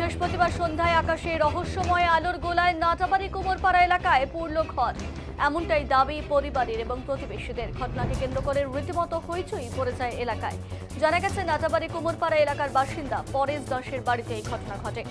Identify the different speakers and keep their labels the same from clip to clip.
Speaker 1: বৃহস্পতিবার সন্ধ্যায় আকাশে রহস্যময় আলোর গোলায় নাটাবাড়ি কুমোরপাড়া এলাকায় পুড়ল ঘর। এমনটাই দাবি পরিবারের এবং প্রতিবেশীদের। ঘটনাকে কেন্দ্র করে রীতিমতো হইচই পড়ে যায় এলাকায়। জানা গেছে নাটাবাড়ি কুমোরপাড়া এলাকার বাসিন্দা পরেশ দাসের বাড়িতে এই ঘটনা ঘটে।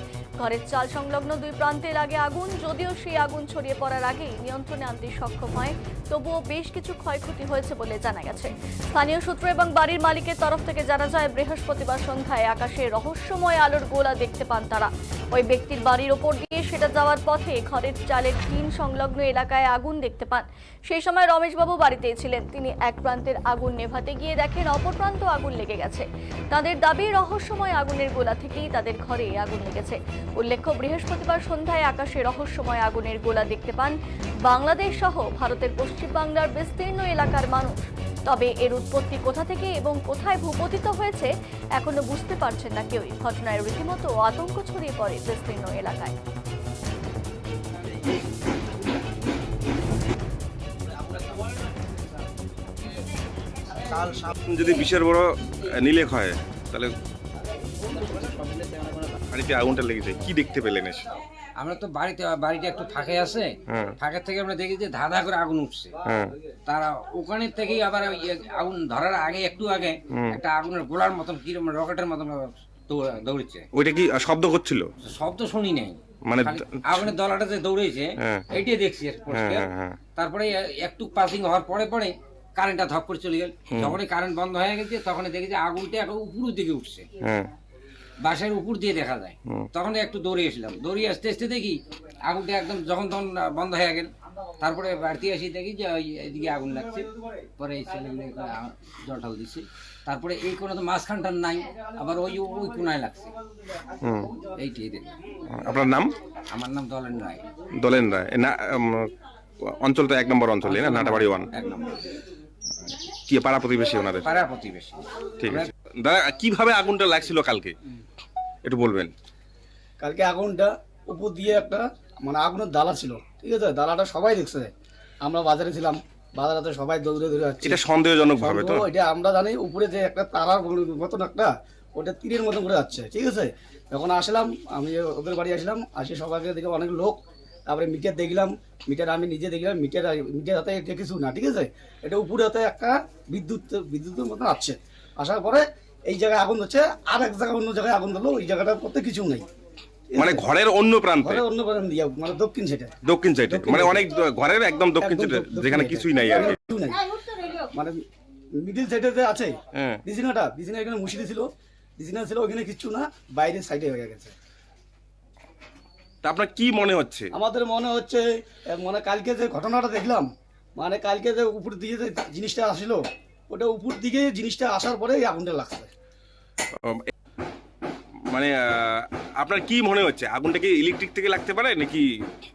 Speaker 1: ঘরের চাল সংলগ্ন দুই প্রান্তে লাগে আগুন। যদিও সেই আগুন ছড়িয়ে পড়ার আগেই নিয়ন্ত্রণে আনতে সক্ষম হয়, তবুও বেশ কিছু ক্ষয়ক্ষতি হয়েছে বলে জানা গেছে। স্থানীয় সূত্র এবং বাড়ির মালিকের তরফ থেকে জানা যায়, বৃহস্পতিবার সন্ধ্যায় আকাশে রহস্যময় আলোর গোলা দেখতে পান তারা। ওই ব্যক্তির বাড়ির ওপর দিয়ে সেটা যাওয়ার পথে ঘরের চালের টিন সংলগ্ন এলাকায় আগুন দেখতে পান। সেই সময় রমেশবাবু বাড়িতেই ছিলেন। তিনি এক প্রান্তের আগুন নেভাতে গিয়ে দেখেন অপর প্রান্ত আগুন লেগে গেছে। তাদের দাবি, রহস্যময় আগুনের গোলা থেকেই তাদের ঘরে আগুন লেগেছে। উল্লেখ্য, বৃহস্পতিবার সন্ধ্যায় আকাশে রহস্যময় আগুনের গোলা দেখতে পান বাংলাদেশ সহ ভারতের পশ্চিম বাংলার বিস্তীর্ণ এলাকার মানুষ। তবে এর উৎপত্তি কোথা থেকে এবং কোথায় ভূপতিত হয়েছে এখনো বুঝতে পারছেন না কেউই। ঘটনায় রীতিমতো আতঙ্ক ছড়িয়ে পড়ে বিস্তীর্ণ এলাকায়।
Speaker 2: যদি বিশের বড় নিলেক হয় তাহলে বাড়িতে আগুনটা লেগে যায়, কি দেখতে পেলেন এসে?
Speaker 3: আমরা তো বাড়িটা একটু ফাঁকে আছে, ফাঁকের থেকে আমরা দেখি যে ধাঁধা করে আগুন উঠছে। তারা ওখানে থেকেই আবার আগুন ধরার আগে একটু আগে একটা আগুনের গোলার মতন কিরকম রকেটের মতন দৌড়েছে।
Speaker 2: ওইটা কি শব্দ করছিল?
Speaker 3: শব্দ শুনি নাই,
Speaker 2: মানে
Speaker 3: আগুনের দলাটা যে দৌড়েছে এইটাই দেখছি পরিষ্কার। তারপরে একটু পাসিং হওয়ার পরে পরে কারেন্টটা ধপ করে চলে গেল। যখনই কারেন্ট বন্ধ হয়ে গেছে তখন দেখি যে আগুনটা এখন উপরের দিকে উঠছে, বাসার উপর দিয়ে দেখা যায়। তখন একটু দৌড়ে এসলাম, দৌড়িয়ে আসতে আসতে দেখি আগুনটা একদম যখন তখন বন্ধ হয়ে গেল। তারপরে বাড়িতে আসি দেখি যে এদিকে আগুন লাগছে। পরে এই ছেলেগুলো জল ঢাল দিচ্ছে। তারপরে এই কোনো তো মাঝখানটা নাই, আবার ওই ওই কোনায় লাগছে। এইটাই দেখ।
Speaker 2: আপনার নাম?
Speaker 3: আমার নাম দলেন রায়।
Speaker 2: দলেন রায়। না, অঞ্চলটা 1 নম্বর অঞ্চলে না, নাটাবাড়ি 1?
Speaker 3: 1 নম্বর।
Speaker 2: কি পাড়া প্রতিবেশী ওনাদের?
Speaker 3: পাড়া প্রতিবেশী।
Speaker 2: ঠিক আছে দাদা, কিভাবে আগুনটা লাগছিল কালকে একটু বলবেন?
Speaker 4: কালকে আগুনটা উপর দিয়ে একটা মানে আগুনের দালা ছিল, ঠিক আছে? দালাটা সবাই দেখছে। আমরা বাজারে ছিলাম, বাজারে সবাই দৌড়ে ধরে যাচ্ছে।
Speaker 2: এটা সন্দেহজনক ভাবে তো
Speaker 4: এটা আমরা জানি। উপরে যে একটা তারার মতন একটা ওটা তীরের মতন করে যাচ্ছে, ঠিক আছে? যখন আসলাম আমি ওদের বাড়ি আসলাম, আসি সবাইকে দেখে অনেক লোক। তারপরে মিটার দেখলাম, মিটার আমি নিজে দেখলাম, মিটার হাতে এটা কিছু না, ঠিক আছে? এটা উপরে হাতে একটা বিদ্যুতের মতন আসছে। আসার পরে এই জায়গায় আগুন হচ্ছে, আর এক জায়গায় অন্য জায়গায় আগুন ধরলো। ওই জায়গাটার করতে কিছু নেই,
Speaker 2: মানে ঘরের অন্য প্রান্তে,
Speaker 4: অন্য প্রান্ত দিয়ে মানে দক্ষিণ সাইডে।
Speaker 2: দক্ষিণ সাইডে মানে অনেক ঘরের একদম দক্ষিণ সাইডে, যেখানে কিছুই নাই আর কি।
Speaker 4: কিছু নাই, মানে মিডিল সাইডে যে আছে বিছানাটা, বিছানা এখানে মুশিদি ছিল, বিছানা ছিল ওখানে কিচ্ছু না, বাইরের সাইডে হয়ে গেছে।
Speaker 2: তা আপনার কি মনে হচ্ছে?
Speaker 4: আমাদের মনে হচ্ছে মানে কালকে যে ঘটনাটা দেখলাম, মানে কালকে যে উপর দিকে যে জিনিসটা আসলো, ওটা উপর দিকে জিনিসটা আসার পরে এই আগুনটা লাগছে।
Speaker 2: মানে আপনার কি মনে হচ্ছে আগুনটা কি ইলেকট্রিক থেকে লাগতে পারে নাকি?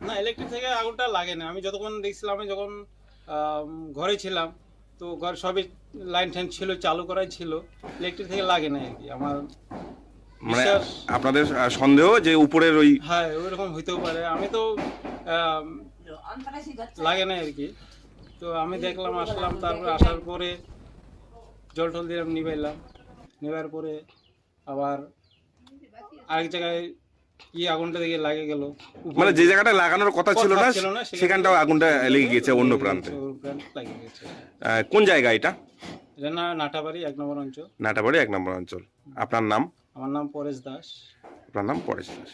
Speaker 5: না, ইলেকট্রিক থেকে আগুনটা লাগে না। আমি যতক্ষণ দেখছিলাম, আমি যখন ঘরে ছিলাম, তো ঘর সবই লাইন ট্যান ছিল, চালু করাই ছিল, ইলেকট্রিক থেকে লাগে না আর কি আমার
Speaker 2: মানে
Speaker 5: বিশ্বাস।
Speaker 2: আপনাদের সন্দেহ যে উপরের ওই?
Speaker 5: হ্যাঁ, ওইরকম হইতেও পারে। আমি তো লাগে না আর কি। তো আমি দেখলাম, আসলাম, তারপরে আসার পরে জল টল দিলাম, নিবাইলাম। নেবার পরে আবার আরেক জায়গায় আগুনটা দিকে লাগে গেল।
Speaker 2: মানে যে জায়গাটা লাগানোর কথা ছিল না সেখানটাও আগুনটা লেগে গেছে অন্য প্রান্তে।
Speaker 5: লাগে গেছে।
Speaker 2: কোন জায়গা এটা?
Speaker 5: এটা নাটাবাড়ি 1 নম্বর অঞ্চল।
Speaker 2: নাটাবাড়ি 1 নম্বর অঞ্চল। আপনার নাম?
Speaker 5: আমার নাম পরেশ দাস।
Speaker 2: আপনার নাম পরেশ দাস।